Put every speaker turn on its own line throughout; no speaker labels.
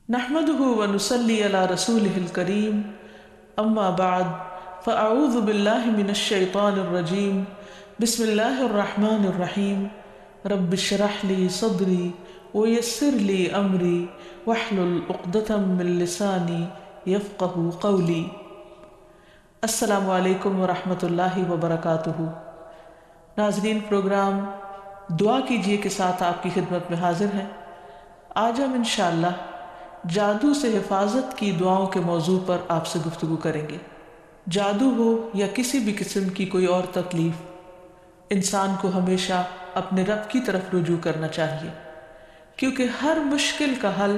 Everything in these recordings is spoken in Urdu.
نحمده ونصلي على رسوله الكريم اما بعد فاعوذ بالله من الشيطان الرجيم بسم الله الرحمن الرحيم رب اشرح لي صدري ويسر لي امري واحلل عقدة من لساني يفقهوا قولي۔ السلام علیکم ورحمۃ اللہ وبرکاتہ۔ ناظرین، پروگرام دعا کیجئے کے ساتھ آپ کی خدمت میں حاضر ہیں۔ آج ہم انشاءاللہ جادو سے حفاظت کی دعاؤں کے موضوع پر آپ سے گفتگو کریں گے۔ جادو ہو یا کسی بھی قسم کی کوئی اور تکلیف، انسان کو ہمیشہ اپنے رب کی طرف رجوع کرنا چاہیے، کیونکہ ہر مشکل کا حل،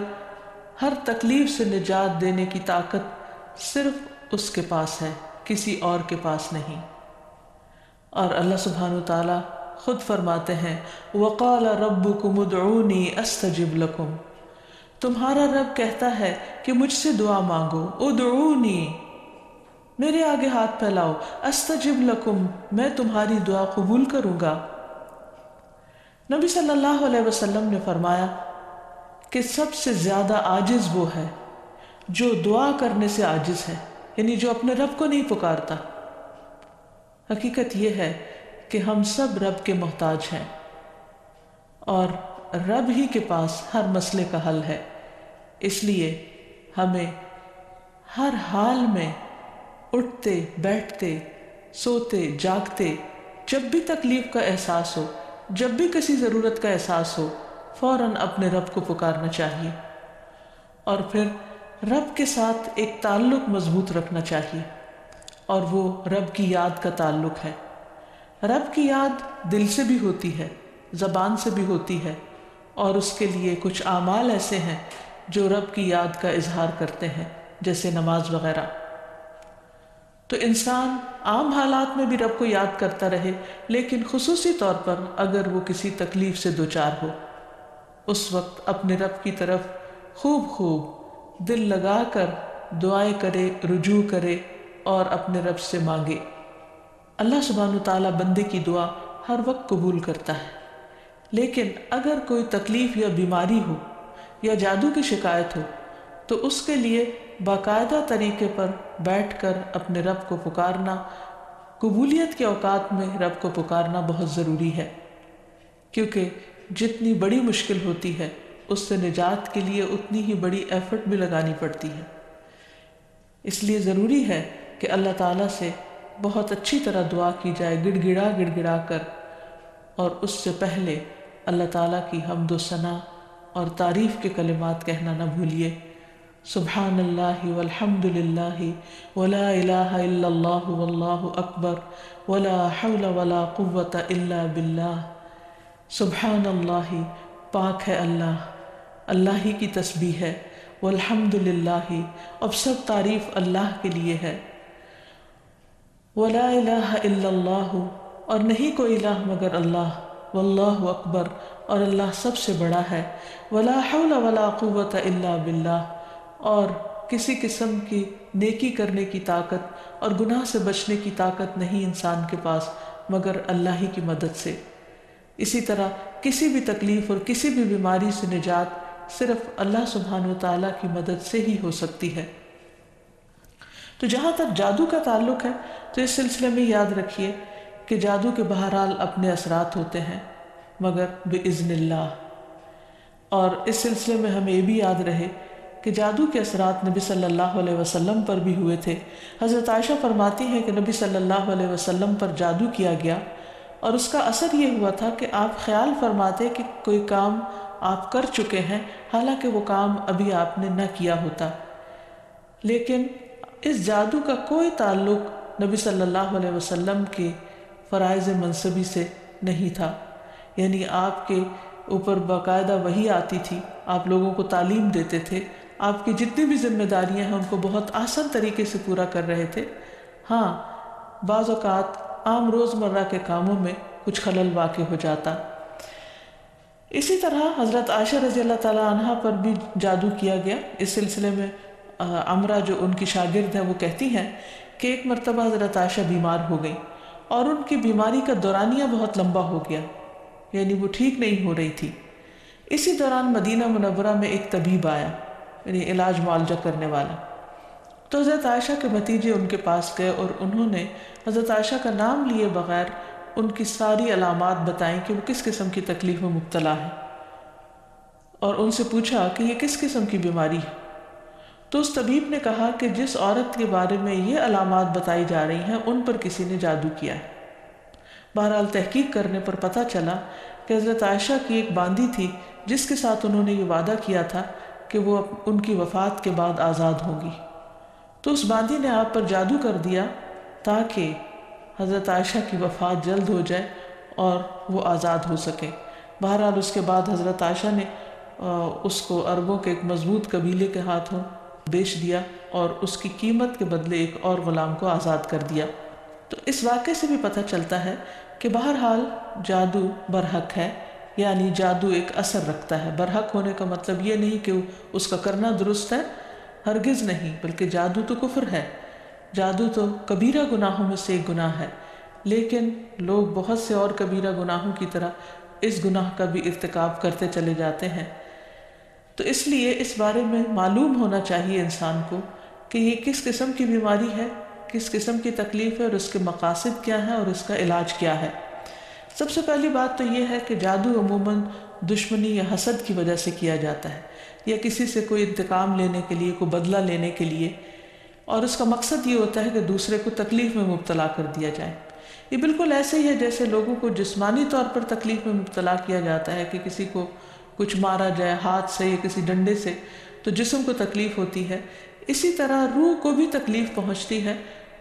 ہر تکلیف سے نجات دینے کی طاقت صرف اس کے پاس ہے، کسی اور کے پاس نہیں۔ اور اللہ سبحانہ وتعالی خود فرماتے ہیں وَقَالَ رَبُّكُمُ ادْعُونِي أَسْتَجِبْ لَكُمْ، تمہارا رب کہتا ہے کہ مجھ سے دعا مانگو، ادعونی، میرے آگے ہاتھ پھیلاؤ، استجب لکم، میں تمہاری دعا قبول کروں گا۔ نبی صلی اللہ علیہ وسلم نے فرمایا کہ سب سے زیادہ عاجز وہ ہے جو دعا کرنے سے عاجز ہے، یعنی جو اپنے رب کو نہیں پکارتا۔ حقیقت یہ ہے کہ ہم سب رب کے محتاج ہیں اور رب ہی کے پاس ہر مسئلے کا حل ہے۔ اس لیے ہمیں ہر حال میں اٹھتے بیٹھتے سوتے جاگتے جب بھی تکلیف کا احساس ہو، جب بھی کسی ضرورت کا احساس ہو، فوراً اپنے رب کو پکارنا چاہیے اور پھر رب کے ساتھ ایک تعلق مضبوط رکھنا چاہیے، اور وہ رب کی یاد کا تعلق ہے۔ رب کی یاد دل سے بھی ہوتی ہے، زبان سے بھی ہوتی ہے، اور اس کے لیے کچھ اعمال ایسے ہیں جو رب کی یاد کا اظہار کرتے ہیں، جیسے نماز وغیرہ۔ تو انسان عام حالات میں بھی رب کو یاد کرتا رہے، لیکن خصوصی طور پر اگر وہ کسی تکلیف سے دوچار ہو، اس وقت اپنے رب کی طرف خوب دل لگا کر دعائیں کرے، رجوع کرے اور اپنے رب سے مانگے۔ اللہ سبحانہ وتعالی بندے کی دعا ہر وقت قبول کرتا ہے، لیکن اگر کوئی تکلیف یا بیماری ہو یا جادو کی شکایت ہو تو اس کے لیے باقاعدہ طریقے پر بیٹھ کر اپنے رب کو پکارنا، قبولیت کے اوقات میں رب کو پکارنا بہت ضروری ہے، کیونکہ جتنی بڑی مشکل ہوتی ہے اس سے نجات کے لیے اتنی ہی بڑی ایفرٹ بھی لگانی پڑتی ہے۔ اس لیے ضروری ہے کہ اللہ تعالیٰ سے بہت اچھی طرح دعا کی جائے، گڑ گڑا کر، اور اس سے پہلے اللہ تعالیٰ کی حمد و ثنا اور تعریف کے کلمات کہنا نہ بھولیے۔ سبحان اللہ والحمد للہ ولا الہ الا اللہ واللہ اکبر ولا حول ولا قوة الا باللہ۔ سبحان اللہ، پاک ہے اللہ، اللہ ہی کی تسبیح ہے، والحمد للہ، اب سب تعریف اللہ کے لیے ہے، ولا الہ الا اللہ، اور نہیں کوئی الہ مگر اللہ، واللہ اکبر، اور اللہ سب سے بڑا ہے، ولا حول ولا قوة الا باللہ، اور کسی قسم کی نیکی کرنے کی طاقت اور گناہ سے بچنے کی طاقت نہیں انسان کے پاس مگر اللہ ہی کی مدد سے۔ اسی طرح کسی بھی تکلیف اور کسی بھی بیماری سے نجات صرف اللہ سبحانہ وتعالیٰ کی مدد سے ہی ہو سکتی ہے۔ تو جہاں تک جادو کا تعلق ہے تو اس سلسلے میں یاد رکھیے کہ جادو کے بہرحال اپنے اثرات ہوتے ہیں مگر بإذن اللہ، اور اس سلسلے میں ہمیں یہ بھی یاد رہے کہ جادو کے اثرات نبی صلی اللہ علیہ وسلم پر بھی ہوئے تھے۔ حضرت عائشہ فرماتی ہیں کہ نبی صلی اللہ علیہ وسلم پر جادو کیا گیا اور اس کا اثر یہ ہوا تھا کہ آپ خیال فرماتے کہ کوئی کام آپ کر چکے ہیں، حالانکہ وہ کام ابھی آپ نے نہ کیا ہوتا، لیکن اس جادو کا کوئی تعلق نبی صلی اللہ علیہ وسلم کے فرائض منصبی سے نہیں تھا، یعنی آپ کے اوپر باقاعدہ وحی آتی تھی، آپ لوگوں کو تعلیم دیتے تھے، آپ کی جتنی بھی ذمہ داریاں ہیں ان کو بہت آسان طریقے سے پورا کر رہے تھے۔ ہاں، بعض اوقات عام روزمرہ کے کاموں میں کچھ خلل واقع ہو جاتا۔ اسی طرح حضرت عائشہ رضی اللہ تعالی عنہا پر بھی جادو کیا گیا۔ اس سلسلے میں عمرہ جو ان کی شاگرد ہیں وہ کہتی ہیں کہ ایک مرتبہ حضرت عائشہ بیمار ہو گئی اور ان کی بیماری کا دورانیہ بہت لمبا ہو گیا، یعنی وہ ٹھیک نہیں ہو رہی تھی۔ اسی دوران مدینہ منورہ میں ایک طبیب آیا یعنی علاج معالجہ کرنے والا۔ تو حضرت عائشہ کے بھتیجے ان کے پاس گئے اور انہوں نے حضرت عائشہ کا نام لیے بغیر ان کی ساری علامات بتائیں کہ وہ کس قسم کی تکلیف میں مبتلا ہے، اور ان سے پوچھا کہ یہ کس قسم کی بیماری ہے۔ تو اس طبیب نے کہا کہ جس عورت کے بارے میں یہ علامات بتائی جا رہی ہیں ان پر کسی نے جادو کیا ہے۔ بہرحال تحقیق کرنے پر پتہ چلا کہ حضرت عائشہ کی ایک باندی تھی جس کے ساتھ انہوں نے یہ وعدہ کیا تھا کہ وہ ان کی وفات کے بعد آزاد ہوگی۔ تو اس باندی نے آپ پر جادو کر دیا تاکہ حضرت عائشہ کی وفات جلد ہو جائے اور وہ آزاد ہو سکے۔ بہرحال اس کے بعد حضرت عائشہ نے اس کو عربوں کے ایک مضبوط قبیلے کے ہاتھوں بیچ دیا اور اس کی قیمت کے بدلے ایک اور غلام کو آزاد کر دیا۔ تو اس واقعے سے بھی پتہ چلتا ہے کہ بہرحال جادو برحق ہے، یعنی جادو ایک اثر رکھتا ہے۔ برحق ہونے کا مطلب یہ نہیں کہ اس کا کرنا درست ہے، ہرگز نہیں، بلکہ جادو تو کفر ہے، جادو تو کبیرہ گناہوں میں سے ایک گناہ ہے، لیکن لوگ بہت سے اور کبیرہ گناہوں کی طرح اس گناہ کا بھی ارتکاب کرتے چلے جاتے ہیں۔ تو اس لیے اس بارے میں معلوم ہونا چاہیے انسان کو کہ یہ کس قسم کی بیماری ہے، کس قسم کی تکلیف ہے، اور اس کے مقاصد کیا ہیں اور اس کا علاج کیا ہے۔ سب سے پہلی بات تو یہ ہے کہ جادو عموماً دشمنی یا حسد کی وجہ سے کیا جاتا ہے، یا کسی سے کوئی انتقام لینے کے لیے، کوئی بدلہ لینے کے لیے، اور اس کا مقصد یہ ہوتا ہے کہ دوسرے کو تکلیف میں مبتلا کر دیا جائے۔ یہ بالکل ایسے ہی ہے جیسے لوگوں کو جسمانی طور پر تکلیف میں مبتلا کیا جاتا ہے کہ کسی کو کچھ مارا جائے ہاتھ سے یا کسی ڈنڈے سے تو جسم کو تکلیف ہوتی ہے، اسی طرح روح کو بھی تکلیف پہنچتی ہے،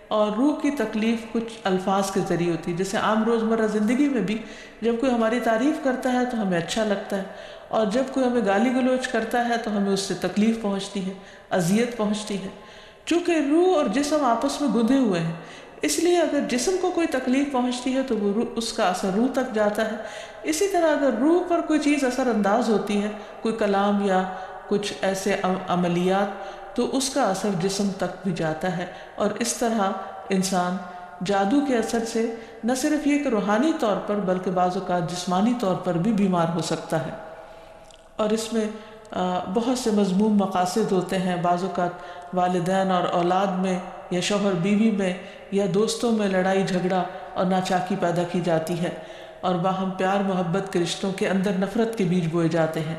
اور روح کی تکلیف کچھ الفاظ کے ذریعے ہوتی ہے۔ جیسے عام روزمرہ زندگی میں بھی جب کوئی ہماری تعریف کرتا ہے تو ہمیں اچھا لگتا ہے، اور جب کوئی ہمیں گالی گلوچ کرتا ہے تو ہمیں اس سے تکلیف پہنچتی ہے، اذیت پہنچتی ہے۔ چونکہ روح اور جسم آپس میں گندھے ہوئے ہیں، اس لیے اگر جسم کو کوئی تکلیف پہنچتی ہے تو وہ اس کا اثر روح تک جاتا ہے۔ اسی طرح اگر روح پر کوئی چیز اثر انداز ہوتی ہے، کوئی کلام یا کچھ ایسے عملیات، تو اس کا اثر جسم تک بھی جاتا ہے۔ اور اس طرح انسان جادو کے اثر سے نہ صرف یہ کہ روحانی طور پر بلکہ بعض اوقات جسمانی طور پر بھی بیمار ہو سکتا ہے، اور اس میں بہت سے مذموم مقاصد ہوتے ہیں۔ بعض اوقات والدین اور اولاد میں، یا شوہر بیوی میں، یا دوستوں میں لڑائی جھگڑا اور ناچاکی پیدا کی جاتی ہے، اور باہم پیار محبت کے رشتوں کے اندر نفرت کے بیج بوئے جاتے ہیں۔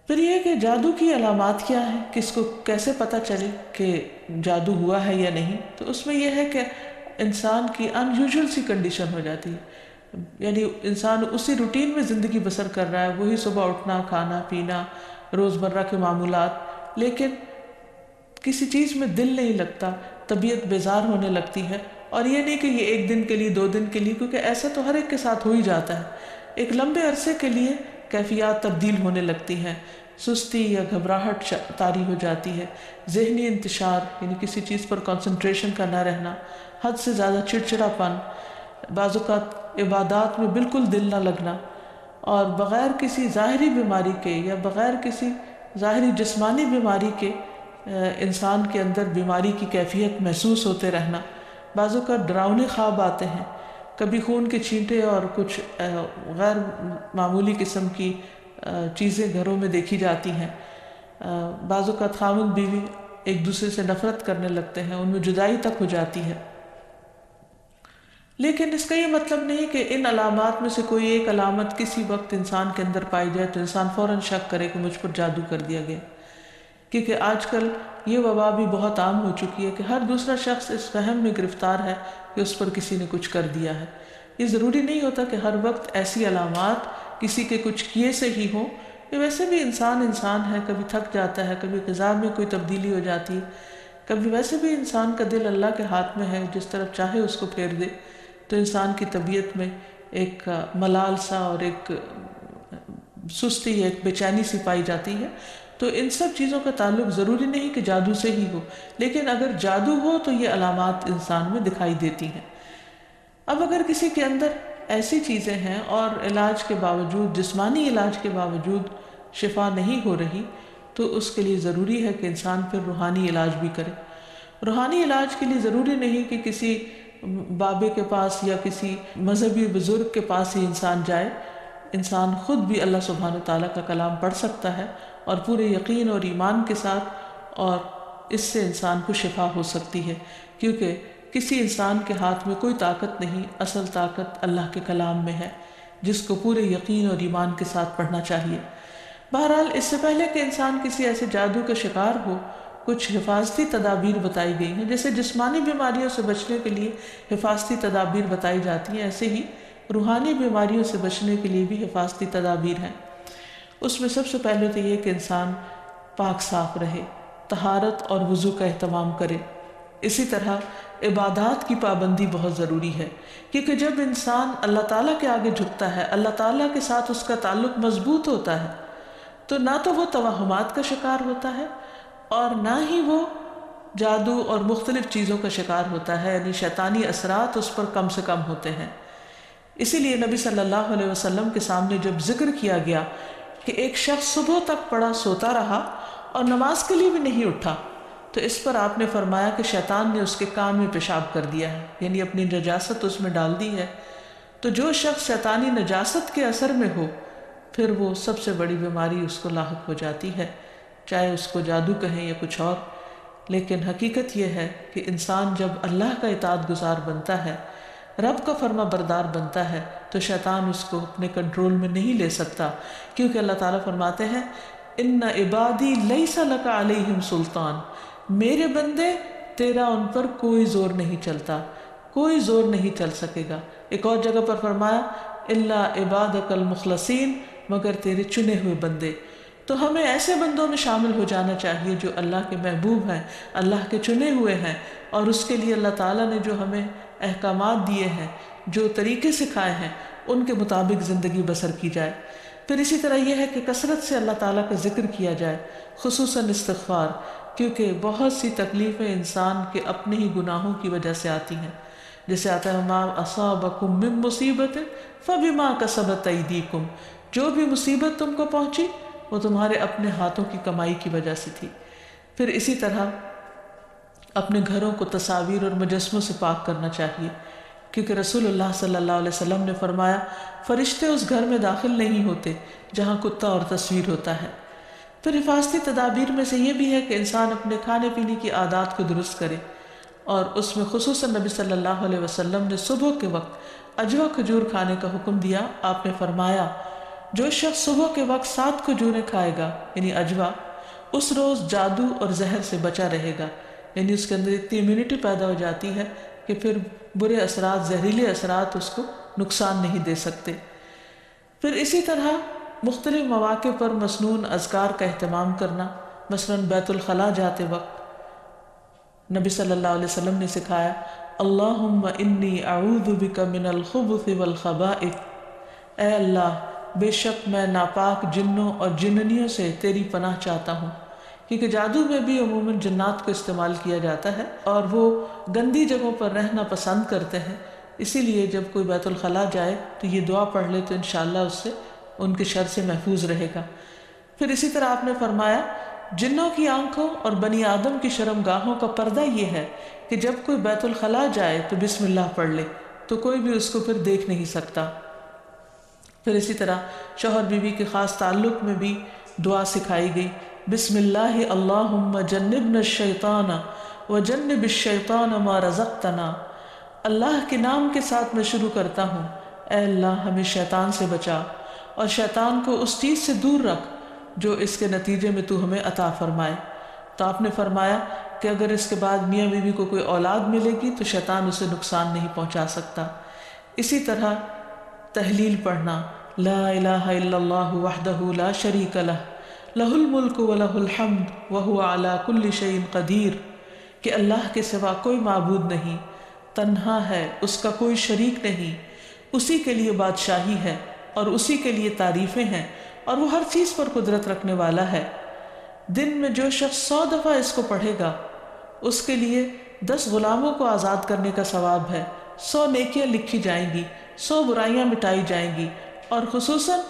پھر یہ کہ جادو کی علامات کیا ہیں، کس کو کیسے پتہ چلے کہ جادو ہوا ہے یا نہیں، تو اس میں یہ ہے کہ انسان کی ان یوزول سی کنڈیشن ہو جاتی ہے، یعنی انسان اسی روٹین میں زندگی بسر کر رہا ہے، وہی صبح اٹھنا، کھانا پینا، روزمرہ کے معمولات، لیکن کسی چیز میں دل نہیں لگتا، طبیعت بیزار ہونے لگتی ہے۔ اور یہ نہیں کہ یہ ایک دن کے لیے، 2 دن کے لیے، کیونکہ ایسا تو ہر ایک کے ساتھ ہو ہی جاتا ہے، ایک لمبے عرصے کے لیے کیفیات تبدیل ہونے لگتی ہیں، سستی یا گھبراہٹ طاری ہو جاتی ہے، ذہنی انتشار یعنی کسی چیز پر کنسنٹریشن کا نہ رہنا، حد سے زیادہ چڑچڑا پن، بعض اوقات عبادات میں بالکل دل نہ لگنا، اور بغیر کسی ظاہری بیماری کے یا بغیر کسی ظاہری جسمانی بیماری کے انسان کے اندر بیماری کی کیفیت محسوس ہوتے رہنا۔ بعض اوقات ڈراؤنے خواب آتے ہیں، کبھی خون کے چھینٹے اور کچھ غیر معمولی قسم کی چیزیں گھروں میں دیکھی جاتی ہیں۔ بعض اوقات خاوند بیوی ایک دوسرے سے نفرت کرنے لگتے ہیں، ان میں جدائی تک ہو جاتی ہے۔ لیکن اس کا یہ مطلب نہیں کہ ان علامات میں سے کوئی ایک علامت کسی وقت انسان کے اندر پائی جائے تو انسان فوراً شک کرے کہ مجھ پر جادو کر دیا گیا، کیونکہ آج کل یہ وبا بھی بہت عام ہو چکی ہے کہ ہر دوسرا شخص اس فہم میں گرفتار ہے کہ اس پر کسی نے کچھ کر دیا ہے۔ یہ ضروری نہیں ہوتا کہ ہر وقت ایسی علامات کسی کے کچھ کیے سے ہی ہوں، یہ ویسے بھی انسان ہے، کبھی تھک جاتا ہے، کبھی غذا میں کوئی تبدیلی ہو جاتی ہے، کبھی ویسے بھی انسان کا دل اللہ کے ہاتھ میں ہے، جس طرف چاہے اس کو پھیر دے، تو انسان کی طبیعت میں ایک ملال سا اور ایک سستی، ایک بے چینی سی پائی جاتی ہے۔ تو ان سب چیزوں کا تعلق ضروری نہیں کہ جادو سے ہی ہو، لیکن اگر جادو ہو تو یہ علامات انسان میں دکھائی دیتی ہیں۔ اب اگر کسی کے اندر ایسی چیزیں ہیں اور علاج کے باوجود، جسمانی علاج کے باوجود شفا نہیں ہو رہی، تو اس کے لیے ضروری ہے کہ انسان پھر روحانی علاج بھی کرے۔ روحانی علاج کے لیے ضروری نہیں کہ کسی بابے کے پاس یا کسی مذہبی بزرگ کے پاس ہی انسان جائے، انسان خود بھی اللہ سبحانہ تعالیٰ کا کلام پڑھ سکتا ہے اور پورے یقین اور ایمان کے ساتھ، اور اس سے انسان کو شفا ہو سکتی ہے، کیونکہ کسی انسان کے ہاتھ میں کوئی طاقت نہیں، اصل طاقت اللہ کے کلام میں ہے، جس کو پورے یقین اور ایمان کے ساتھ پڑھنا چاہیے۔ بہرحال اس سے پہلے کہ انسان کسی ایسے جادو کا شکار ہو، کچھ حفاظتی تدابیر بتائی گئی ہیں۔ جیسے جسمانی بیماریوں سے بچنے کے لیے حفاظتی تدابیر بتائی جاتی ہیں، ایسے ہی روحانی بیماریوں سے بچنے کے لیے بھی حفاظتی تدابیر ہیں۔ اس میں سب سے پہلے تو یہ کہ انسان پاک صاف رہے، طہارت اور وضو کا اہتمام کرے۔ اسی طرح عبادات کی پابندی بہت ضروری ہے، کیونکہ جب انسان اللہ تعالیٰ کے آگے جھکتا ہے، اللہ تعالیٰ کے ساتھ اس کا تعلق مضبوط ہوتا ہے، تو نہ تو وہ توہمات کا شکار ہوتا ہے اور نہ ہی وہ جادو اور مختلف چیزوں کا شکار ہوتا ہے، یعنی شیطانی اثرات اس پر کم سے کم ہوتے ہیں۔ اسی لیے نبی صلی اللہ علیہ وسلم کے سامنے جب ذکر کیا گیا کہ ایک شخص صبح تک پڑا سوتا رہا اور نماز کے لیے بھی نہیں اٹھا، تو اس پر آپ نے فرمایا کہ شیطان نے اس کے کان میں پیشاب کر دیا ہے، یعنی اپنی نجاست اس میں ڈال دی ہے۔ تو جو شخص شیطانی نجاست کے اثر میں ہو، پھر وہ سب سے بڑی بیماری اس کو لاحق ہو جاتی ہے، چاہے اس کو جادو کہیں یا کچھ اور۔ لیکن حقیقت یہ ہے کہ انسان جب اللہ کا اطاعت گزار بنتا ہے، رب کا فرما بردار بنتا ہے، تو شیطان اس کو اپنے کنٹرول میں نہیں لے سکتا، کیونکہ اللہ تعالیٰ فرماتے ہیں ان عبادی لیس لک علیہم سلطان، میرے بندے تیرا ان پر کوئی زور نہیں چلتا، کوئی زور نہیں چل سکے گا۔ ایک اور جگہ پر فرمایا الا عبادک المخلصین، مگر تیرے چنے ہوئے بندے۔ تو ہمیں ایسے بندوں میں شامل ہو جانا چاہیے جو اللہ کے محبوب ہیں، اللہ کے چنے ہوئے ہیں، اور اس کے لیے اللہ تعالیٰ نے جو ہمیں احکامات دیے ہیں، جو طریقے سکھائے ہیں، ان کے مطابق زندگی بسر کی جائے۔ پھر اسی طرح یہ ہے کہ کثرت سے اللہ تعالیٰ کا ذکر کیا جائے، خصوصاً استغفار، کیونکہ بہت سی تکلیفیں انسان کے اپنے ہی گناہوں کی وجہ سے آتی ہیں۔ جیسے آتا ہے ما اصابکم من مصیبت فبما کسبت ایدیکم، جو بھی مصیبت تم کو پہنچی وہ تمہارے اپنے ہاتھوں کی کمائی کی وجہ سے تھی۔ پھر اسی طرح اپنے گھروں کو تصاویر اور مجسموں سے پاک کرنا چاہیے، کیونکہ رسول اللہ صلی اللہ علیہ وسلم نے فرمایا فرشتے اس گھر میں داخل نہیں ہوتے جہاں کتا اور تصویر ہوتا ہے۔ پھر حفاظتی تدابیر میں سے یہ بھی ہے کہ انسان اپنے کھانے پینے کی عادات کو درست کرے، اور اس میں خصوصاً نبی صلی اللہ علیہ وسلم نے صبح کے وقت اجوا کھجور کھانے کا حکم دیا۔ آپ نے فرمایا جو شخص صبح کے وقت 7 کھجوریں کھائے گا، یعنی اجوا، اس روز جادو اور زہر سے بچا رہے گا، یعنی اس کے اندر اتنی امیونٹی پیدا ہو جاتی ہے کہ پھر برے اثرات، زہریلے اثرات اس کو نقصان نہیں دے سکتے۔ پھر اسی طرح مختلف مواقع پر مسنون اذکار کا اہتمام کرنا، مثلا بیت الخلاء جاتے وقت نبی صلی اللہ علیہ وسلم نے سکھایا اللہم انی اعوذ بک من الخبث والخبائث، اے اللہ بے شک میں ناپاک جنوں اور جننیوں سے تیری پناہ چاہتا ہوں، کیونکہ جادو میں بھی عموماً جنات کو استعمال کیا جاتا ہے اور وہ گندی جگہوں پر رہنا پسند کرتے ہیں، اسی لیے جب کوئی بیت الخلاء جائے تو یہ دعا پڑھ لے تو انشاءاللہ اس سے ان کے شر سے محفوظ رہے گا۔ پھر اسی طرح آپ نے فرمایا جنوں کی آنکھوں اور بنی آدم کی شرمگاہوں کا پردہ یہ ہے کہ جب کوئی بیت الخلاء جائے تو بسم اللہ پڑھ لے، تو کوئی بھی اس کو پھر دیکھ نہیں سکتا۔ پھر اسی طرح شوہر بیوی کے خاص تعلق میں بھی دعا سکھائی گئی، بسم اللہ اللہم جنبنا الشیطان وجنب الشیطان ما رزقتنا، اللہ کے نام کے ساتھ میں شروع کرتا ہوں، اے اللہ ہمیں شیطان سے بچا اور شیطان کو اس چیز سے دور رکھ جو اس کے نتیجے میں تو ہمیں عطا فرمائے۔ تو آپ نے فرمایا کہ اگر اس کے بعد میاں بیوی کو کوئی اولاد ملے گی تو شیطان اسے نقصان نہیں پہنچا سکتا۔ اسی طرح تحلیل پڑھنا، لا الہ الا اللہ وحدہ لا شریک لہ لہ الملک ولہ الحمد وہو علی کل شیء قدیر، کہ اللہ کے سوا کوئی معبود نہیں، تنہا ہے، اس کا کوئی شریک نہیں، اسی کے لیے بادشاہی ہے اور اسی کے لیے تعریفیں ہیں، اور وہ ہر چیز پر قدرت رکھنے والا ہے۔ دن میں جو شخص 100 دفعہ اس کو پڑھے گا اس کے لیے 10 غلاموں کو آزاد کرنے کا ثواب ہے، 100 نیکیاں لکھی جائیں گی، 100 برائیاں مٹائی جائیں گی، اور خصوصاً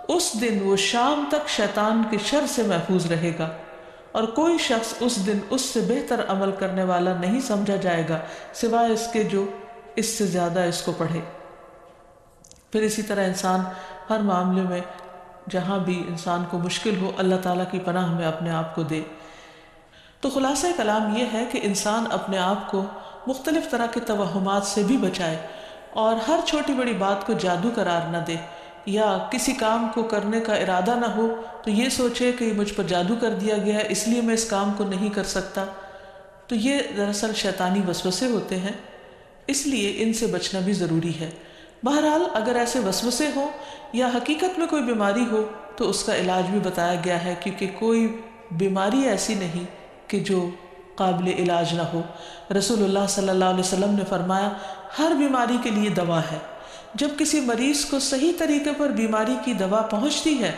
اس دن وہ شام تک شیطان کے شر سے محفوظ رہے گا، اور کوئی شخص اس دن اس سے بہتر عمل کرنے والا نہیں سمجھا جائے گا سوائے اس کے جو اس سے زیادہ اس کو پڑھے۔ پھر اسی طرح انسان ہر معاملے میں جہاں بھی انسان کو مشکل ہو اللہ تعالیٰ کی پناہ میں اپنے آپ کو دے۔ تو خلاصہ کلام یہ ہے کہ انسان اپنے آپ کو مختلف طرح کے توہمات سے بھی بچائے اور ہر چھوٹی بڑی بات کو جادو قرار نہ دے، یا کسی کام کو کرنے کا ارادہ نہ ہو تو یہ سوچے کہ مجھ پر جادو کر دیا گیا ہے اس لیے میں اس کام کو نہیں کر سکتا۔ تو یہ دراصل شیطانی وسوسے ہوتے ہیں، اس لیے ان سے بچنا بھی ضروری ہے۔ بہرحال اگر ایسے وسوسے ہوں یا حقیقت میں کوئی بیماری ہو تو اس کا علاج بھی بتایا گیا ہے، کیونکہ کوئی بیماری ایسی نہیں کہ جو قابل علاج نہ ہو۔ رسول اللہ صلی اللہ علیہ وسلم نے فرمایا ہر بیماری کے لیے دوا ہے۔ جب کسی مریض کو صحیح طریقے پر بیماری کی دوا پہنچتی ہے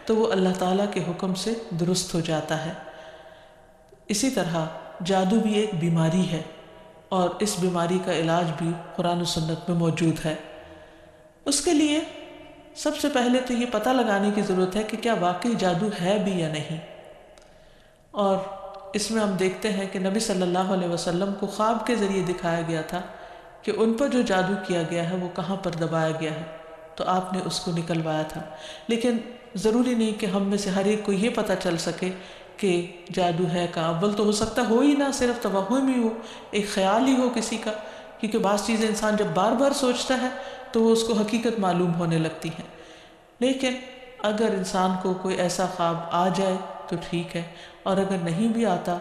تو وہ اللہ تعالیٰ کے حکم سے درست ہو جاتا ہے۔ اسی طرح جادو بھی ایک بیماری ہے اور اس بیماری کا علاج بھی قرآن و سنت میں موجود ہے۔ اس کے لیے سب سے پہلے تو یہ پتہ لگانے کی ضرورت ہے کہ کیا واقعی جادو ہے بھی یا نہیں۔ اور اس میں ہم دیکھتے ہیں کہ نبی صلی اللہ علیہ وسلم کو خواب کے ذریعے دکھایا گیا تھا کہ ان پر جو جادو کیا گیا ہے وہ کہاں پر دبایا گیا ہے، تو آپ نے اس کو نکلوایا تھا۔ لیکن ضروری نہیں کہ ہم میں سے ہر ایک کو یہ پتہ چل سکے کہ جادو ہے کہاں۔ اول تو ہو سکتا ہو ہی نہ، صرف توہم ہی ہو، ایک خیال ہی ہو کسی کا، کیونکہ بعض چیزیں انسان جب بار بار سوچتا ہے تو وہ اس کو حقیقت معلوم ہونے لگتی ہیں۔ لیکن اگر انسان کو کوئی ایسا خواب آ جائے تو ٹھیک ہے، اور اگر نہیں بھی آتا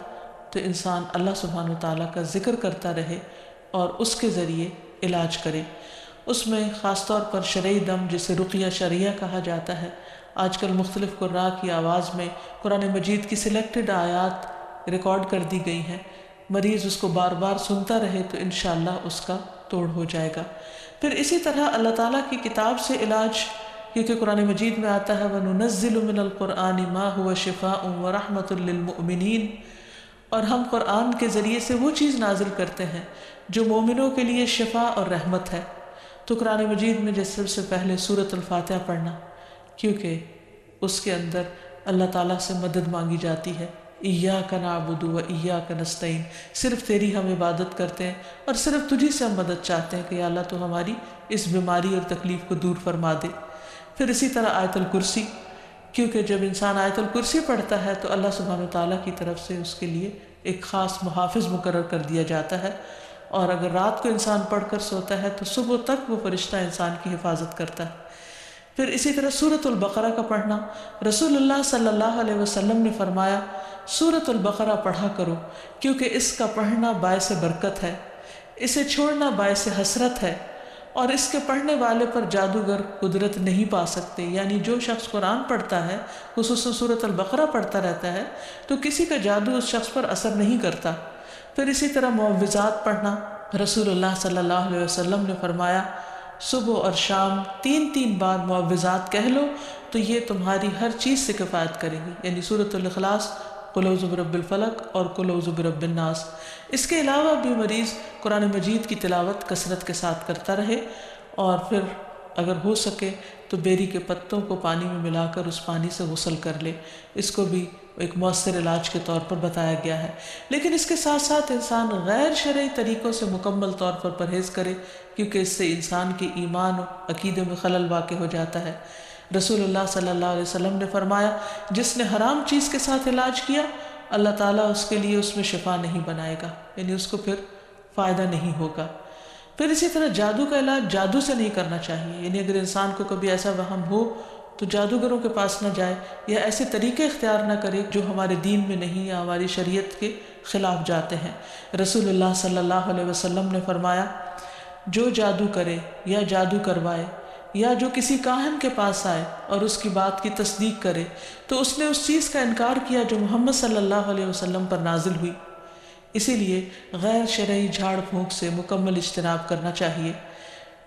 تو انسان اللہ سبحانہ وتعالیٰ کا ذکر کرتا رہے اور اس کے ذریعے علاج کرے۔ اس میں خاص طور پر شرعی دم جسے رقیہ شرعیہ کہا جاتا ہے، آج کل مختلف قراء کی آواز میں قرآن مجید کی سلیکٹڈ آیات ریکارڈ کر دی گئی ہیں، مریض اس کو بار بار سنتا رہے تو انشاءاللہ اس کا توڑ ہو جائے گا۔ پھر اسی طرح اللہ تعالیٰ کی کتاب سے علاج، کیونکہ قرآن مجید میں آتا ہے وَنُنَزِّلُ مِنَ الْقُرْآنِ مَا هُوَ شِفَاءٌ وَرَحْمَةٌ لِّلْمُؤْمِنِينَ، اور ہم قرآن کے ذریعے سے وہ چیز نازل کرتے ہیں جو مومنوں کے لیے شفا اور رحمت ہے۔ تو قرآن مجید میں جیسے سب سے پہلے سورۃ الفاتحہ پڑھنا، کیونکہ اس کے اندر اللہ تعالیٰ سے مدد مانگی جاتی ہے۔ ایاک نعبد و ایاک نستعین، صرف تیری ہم عبادت کرتے ہیں اور صرف تجھی سے ہم مدد چاہتے ہیں کہ یا اللہ تو ہماری اس بیماری اور تکلیف کو دور فرما دے۔ پھر اسی طرح آیت الکرسی، کیونکہ جب انسان آیت الکرسی پڑھتا ہے تو اللہ سبحانہ وتعالیٰ کی طرف سے اس کے لیے ایک خاص محافظ مقرر کر دیا جاتا ہے، اور اگر رات کو انسان پڑھ کر سوتا ہے تو صبح تک وہ فرشتہ انسان کی حفاظت کرتا ہے۔ پھر اسی طرح سورۃ البقرہ کا پڑھنا، رسول اللہ صلی اللہ علیہ وسلم نے فرمایا سورۃ البقرہ پڑھا کرو، کیونکہ اس کا پڑھنا باعث برکت ہے، اسے چھوڑنا باعث حسرت ہے، اور اس کے پڑھنے والے پر جادوگر قدرت نہیں پا سکتے۔ یعنی جو شخص قرآن پڑھتا ہے، خصوصاً سورۃ البقرہ پڑھتا رہتا ہے، تو کسی کا جادو اس شخص پر اثر نہیں کرتا۔ پھر اسی طرح معوذات پڑھنا، رسول اللہ صلی اللہ علیہ وسلم نے فرمایا صبح اور شام 3 بار معوذات کہہ لو تو یہ تمہاری ہر چیز سے کفایت کریں گی، یعنی سورۃ الاخلاص، قل اعوذ برب الفلق اور قل اعوذ برب الناس۔ اس کے علاوہ بھی مریض قرآن مجید کی تلاوت کثرت کے ساتھ کرتا رہے، اور پھر اگر ہو سکے تو بیری کے پتوں کو پانی میں ملا کر اس پانی سے غسل کر لے، اس کو بھی ایک مؤثر علاج کے طور پر بتایا گیا ہے۔ لیکن اس کے ساتھ ساتھ انسان غیر شرعی طریقوں سے مکمل طور پر پرہیز کرے، کیونکہ اس سے انسان کے ایمان و عقیدے میں خلل واقع ہو جاتا ہے۔ رسول اللہ صلی اللہ علیہ وسلم نے فرمایا جس نے حرام چیز کے ساتھ علاج کیا اللہ تعالیٰ اس کے لیے اس میں شفا نہیں بنائے گا، یعنی اس کو پھر فائدہ نہیں ہوگا۔ پھر اسی طرح جادو کا علاج جادو سے نہیں کرنا چاہیے، یعنی اگر انسان کو کبھی ایسا وہم ہو تو جادوگروں کے پاس نہ جائے یا ایسے طریقے اختیار نہ کرے جو ہمارے دین میں نہیں یا ہماری شریعت کے خلاف جاتے ہیں۔ رسول اللہ صلی اللہ علیہ وسلم نے فرمایا جو جادو کرے یا جادو کروائے یا جو کسی کاہن کے پاس آئے اور اس کی بات کی تصدیق کرے تو اس نے اس چیز کا انکار کیا جو محمد صلی اللہ علیہ وسلم پر نازل ہوئی۔ اسی لیے غیر شرعی جھاڑ پھونک سے مکمل اجتناب کرنا چاہیے۔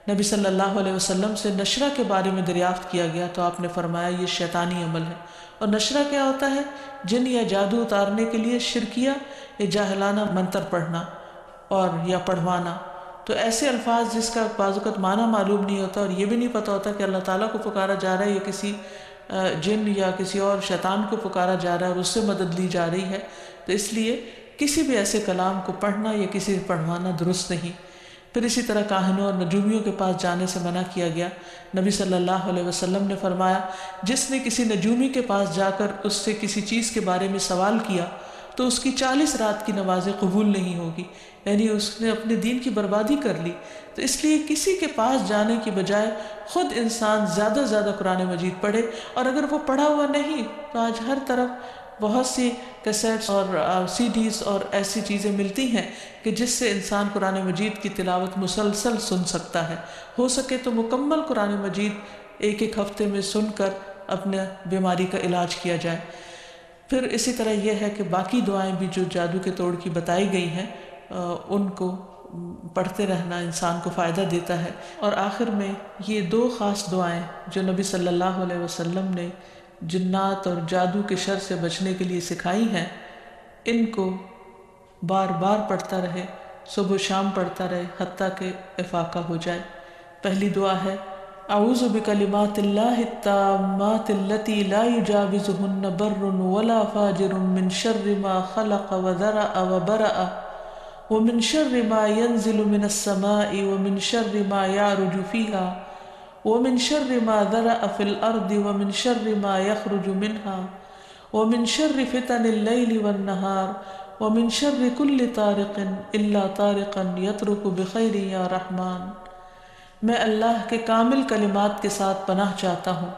نبی صلی اللہ علیہ وسلم سے نشرہ کے بارے میں دریافت کیا گیا تو آپ نے فرمایا یہ شیطانی عمل ہے۔ اور نشرہ کیا ہوتا ہے؟ جن یا جادو اتارنے کے لیے شرکیہ یا جاہلانہ منتر پڑھنا اور یا پڑھوانا۔ تو ایسے الفاظ جس کا بعض اوقات معنی معلوم نہیں ہوتا اور یہ بھی نہیں پتہ ہوتا کہ اللہ تعالیٰ کو پکارا جا رہا ہے یا کسی جن یا کسی اور شیطان کو پکارا جا رہا ہے اور اس سے مدد لی جا رہی ہے، تو اس لیے کسی بھی ایسے کلام کو پڑھنا یا کسی سے پڑھوانا درست نہیں۔ پھر اسی طرح کاہنوں اور نجومیوں کے پاس جانے سے منع کیا گیا۔ نبی صلی اللہ علیہ وسلم نے فرمایا، جس نے کسی نجومی کے پاس جا کر اس سے کسی چیز کے بارے میں سوال کیا تو اس کی 40 رات کی نمازیں قبول نہیں ہوگی، یعنی اس نے اپنے دین کی بربادی کر لی۔ تو اس لیے کسی کے پاس جانے کی بجائے خود انسان زیادہ سے زیادہ قرآن مجید پڑھے، اور اگر وہ پڑھا ہوا نہیں تو آج ہر طرف بہت سی کیسٹس اور سی ڈیز اور ایسی چیزیں ملتی ہیں کہ جس سے انسان قرآن مجید کی تلاوت مسلسل سن سکتا ہے۔ ہو سکے تو مکمل قرآن مجید ایک ایک ہفتے میں سن کر اپنے بیماری کا علاج کیا جائے۔ پھر اسی طرح یہ ہے کہ باقی دعائیں بھی جو جادو کے توڑ کی بتائی گئی ہیں ان کو پڑھتے رہنا انسان کو فائدہ دیتا ہے۔ اور آخر میں یہ 2 خاص دعائیں جو نبی صلی اللہ علیہ وسلم نے جنات اور جادو کے شر سے بچنے کے لیے سکھائی ہیں، ان کو بار بار پڑھتا رہے، صبح و شام پڑھتا رہے حتیٰ کہ افاقہ ہو جائے۔ پہلی دعا ہے، اعوذ بکلمات اللہ التامات التی لا یجاوزہن بر ولا فاجر من شر ما خلق وذرأ وبرأ ومن شر ما ينزل من السماء ومن شر ما يعرج فيها ومن شر ما ذرأ في الأرض ومن شر ما يخرج منها ومن شر فتن الليل والنهار ومن شر كل طارق إلا طارقا يطرق بخير يا رحمن۔ میں اللہ کے کامل کلمات کے ساتھ پناہ چاہتا ہوں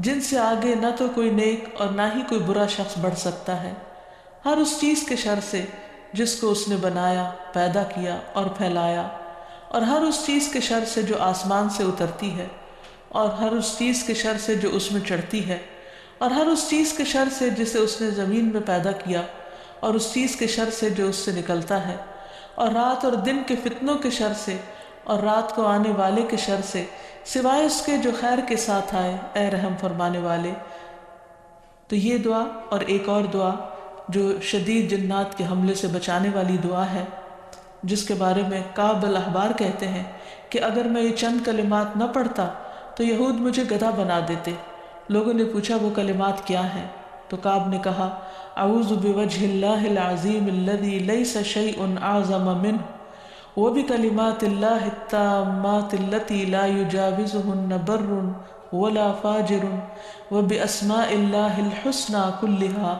جن سے آگے نہ تو کوئی نیک اور نہ ہی کوئی برا شخص بڑھ سکتا ہے، ہر اس چیز کے شر سے جس کو اس نے بنایا، پیدا کیا اور پھیلایا، اور ہر اس چیز کے شر سے جو آسمان سے اترتی ہے، اور ہر اس چیز کے شر سے جو اس میں چڑھتی ہے، اور ہر اس چیز کے شر سے جسے اس نے زمین میں پیدا کیا، اور اس چیز کے شر سے جو اس سے نکلتا ہے، اور رات اور دن کے فتنوں کے شر سے، اور رات کو آنے والے کے شر سے، سوائے اس کے جو خیر کے ساتھ آئے، اے رحم فرمانے والے۔ تو یہ دعا اور ایک اور دعا جو شدید جنات کے حملے سے بچانے والی دعا ہے، جس کے بارے میں کعب الاحبار کہتے ہیں کہ اگر میں یہ چند کلمات نہ پڑھتا تو یہود مجھے گدھا بنا دیتے۔ لوگوں نے پوچھا وہ کلمات کیا ہیں؟ تو کعب نے کہا، اعوذ بوجہ اللہ العظیم الذی لیس شیء اعظم منہ وبکلمات اللہ التامات التی لا یجاوزہن بر ولا فاجر وباسماء اللہ الحسنى كلها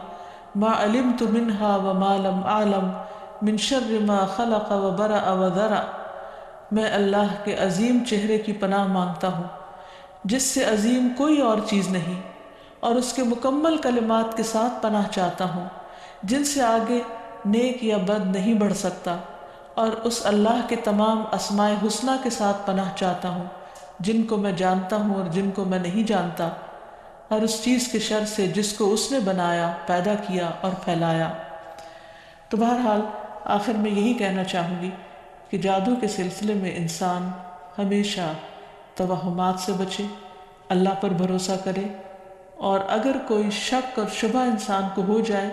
ما علمت منها وما لم اعلم من شر ما خلق وبرأ وذرأ۔ میں اللہ کے عظیم چہرے کی پناہ مانگتا ہوں جس سے عظیم کوئی اور چیز نہیں، اور اس کے مکمل کلمات کے ساتھ پناہ چاہتا ہوں جن سے آگے نیک یا بد نہیں بڑھ سکتا، اور اس اللہ کے تمام اسماء حسنہ کے ساتھ پناہ چاہتا ہوں جن کو میں جانتا ہوں اور جن کو میں نہیں جانتا، ہر اس چیز کے شر سے جس کو اس نے بنایا، پیدا کیا اور پھیلایا۔ تو بہرحال آخر میں یہی کہنا چاہوں گی کہ جادو کے سلسلے میں انسان ہمیشہ توہمات سے بچے، اللہ پر بھروسہ کرے، اور اگر کوئی شک اور شبہ انسان کو ہو جائے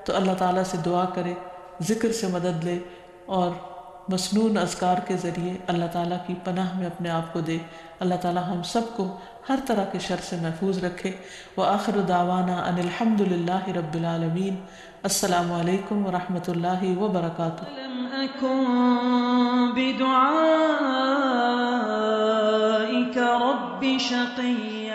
تو اللہ تعالیٰ سے دعا کرے، ذکر سے مدد لے، اور مسنون اذکار کے ذریعے اللہ تعالیٰ کی پناہ میں اپنے آپ کو دے۔ اللہ تعالیٰ ہم سب کو ہر طرح کے شر سے محفوظ رکھے۔ وآخر دعوانا ان الحمد للہ رب العالمین۔ السلام علیکم ورحمۃ اللہ وبرکاتہ۔
لم أكن بدعائك رب شقيا